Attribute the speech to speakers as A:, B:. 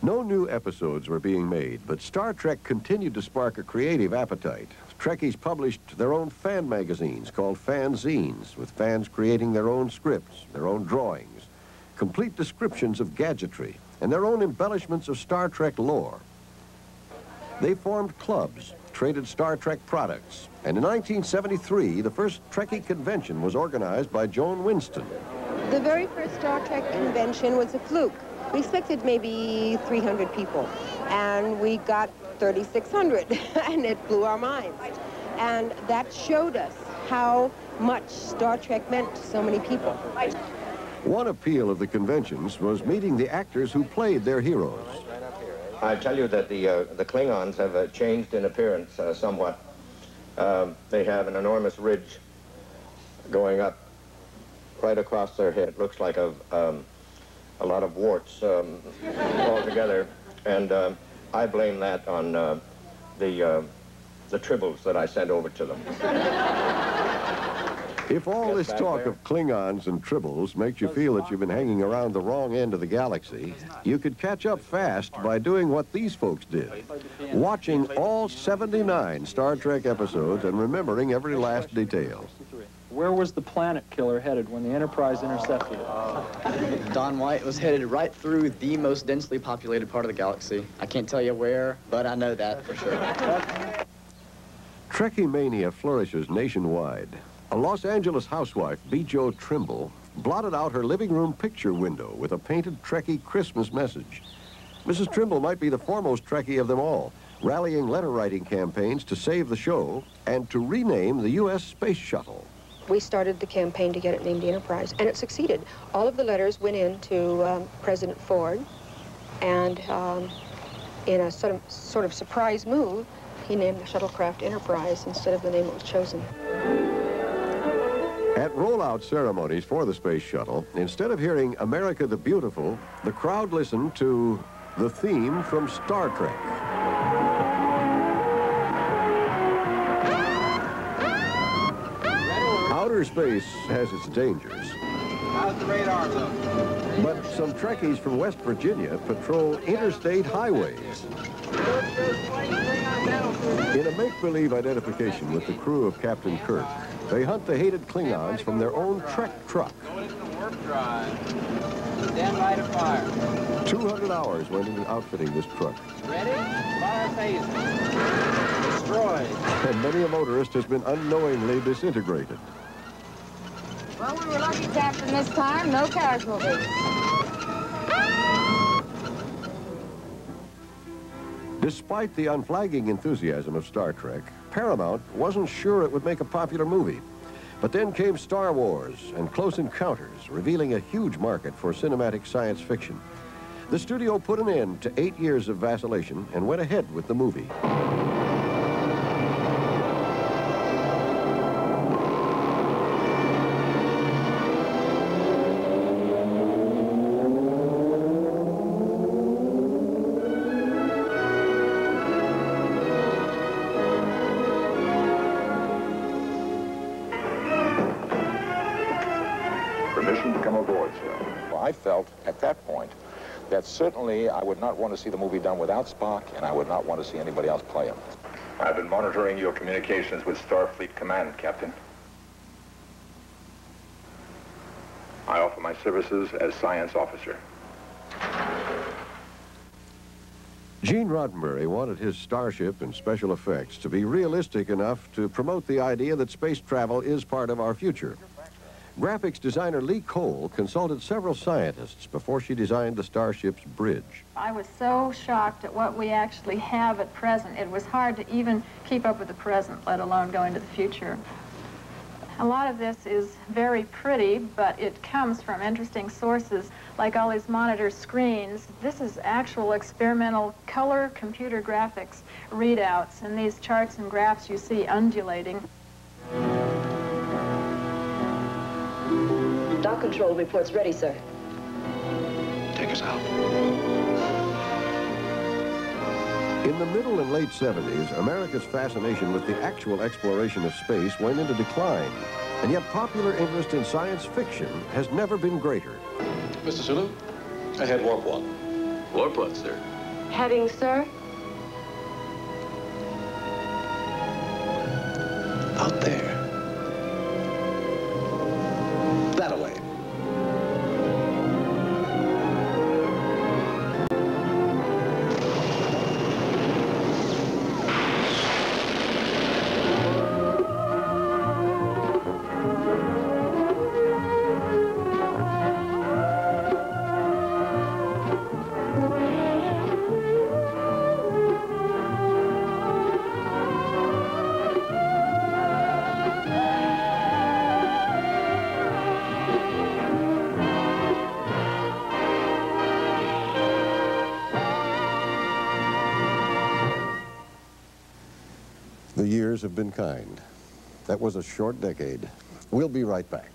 A: No new episodes were being made, but Star Trek continued to spark a creative appetite. Trekkies published their own fan magazines called fanzines, with fans creating their own scripts, their own drawings, complete descriptions of gadgetry, and their own embellishments of Star Trek lore. They formed clubs, traded Star Trek products, and in 1973, the first Trekkie convention was organized by Joan Winston.
B: The very first Star Trek convention was a fluke. We expected maybe 300 people, and we got 3,600, and it blew our minds. And that showed us how much Star Trek meant to so many people.
A: One appeal of the conventions was meeting the actors who played their heroes.
C: I tell you that the Klingons have changed in appearance somewhat. They have an enormous ridge going up right across their head. It looks like a lot of warts all together, and I blame that on the tribbles that I sent over to them.
A: If all this talk of Klingons and tribbles makes you feel that you've been hanging around the wrong end of the galaxy, you could catch up fast by doing what these folks did. Watching all 79 Star Trek episodes and remembering every last detail.
D: Where was the planet killer headed when the Enterprise intercepted it?
E: Don White was headed right through the most densely populated part of the galaxy. I can't tell you where, but I know that for sure.
A: Trekkie mania flourishes nationwide. A Los Angeles housewife, B. Jo Trimble, blotted out her living room picture window with a painted Trekkie Christmas message. Mrs. Trimble might be the foremost Trekkie of them all, rallying letter-writing campaigns to save the show and to rename the U.S. Space Shuttle.
B: We started the campaign to get it named the Enterprise, and it succeeded. All of the letters went in to President Ford, and in a sort of surprise move, he named the shuttlecraft Enterprise instead of the name that was chosen.
A: At rollout ceremonies for the space shuttle, instead of hearing America the Beautiful, the crowd listened to the theme from Star Trek. Outer space has its dangers.
F: How's the radar look?
A: But some Trekkies from West Virginia patrol interstate highways. In a make-believe identification with the crew of Captain Kirk, they hunt the hated Klingons from their own Trek truck.
F: Going into the work drive. Stand by to fire.
A: 200 hours went into outfitting this truck.
F: Ready? Fire phases. Destroyed.
A: And many a motorist has been unknowingly disintegrated.
G: Well, we were lucky, Captain, this time. No casualties.
A: Despite the unflagging enthusiasm of Star Trek, Paramount wasn't sure it would make a popular movie. But then came Star Wars and Close Encounters, revealing a huge market for cinematic science fiction. The studio put an end to 8 years of vacillation and went ahead with the movie.
H: Permission to come aboard, sir. Well, I felt at that point that certainly I would not want to see the movie done without Spock, and I would not want to see anybody else play him. I've been monitoring your communications with Starfleet Command, Captain. I offer my services as science officer.
A: Gene Roddenberry wanted his starship and special effects to be realistic enough to promote the idea that space travel is part of our future. Graphics designer Lee Cole consulted several scientists before she designed the starship's bridge.
I: I was so shocked at what we actually have at present. It was hard to even keep up with the present, let alone go into the future. A lot of this is very pretty, but it comes from interesting sources, like all these monitor screens. This is actual experimental color computer graphics readouts, and these charts and graphs you see undulating.
J: Dock control reports ready, sir.
H: Take us out.
A: In the middle and late 70s, America's fascination with the actual exploration of space went into decline, and yet popular interest in science fiction has never been greater.
K: Mr. Sulu, ahead warp 1. Warport, sir.
J: Heading, sir?
L: Out there. That away.
A: The years have been kind. That was a short decade. We'll be right back.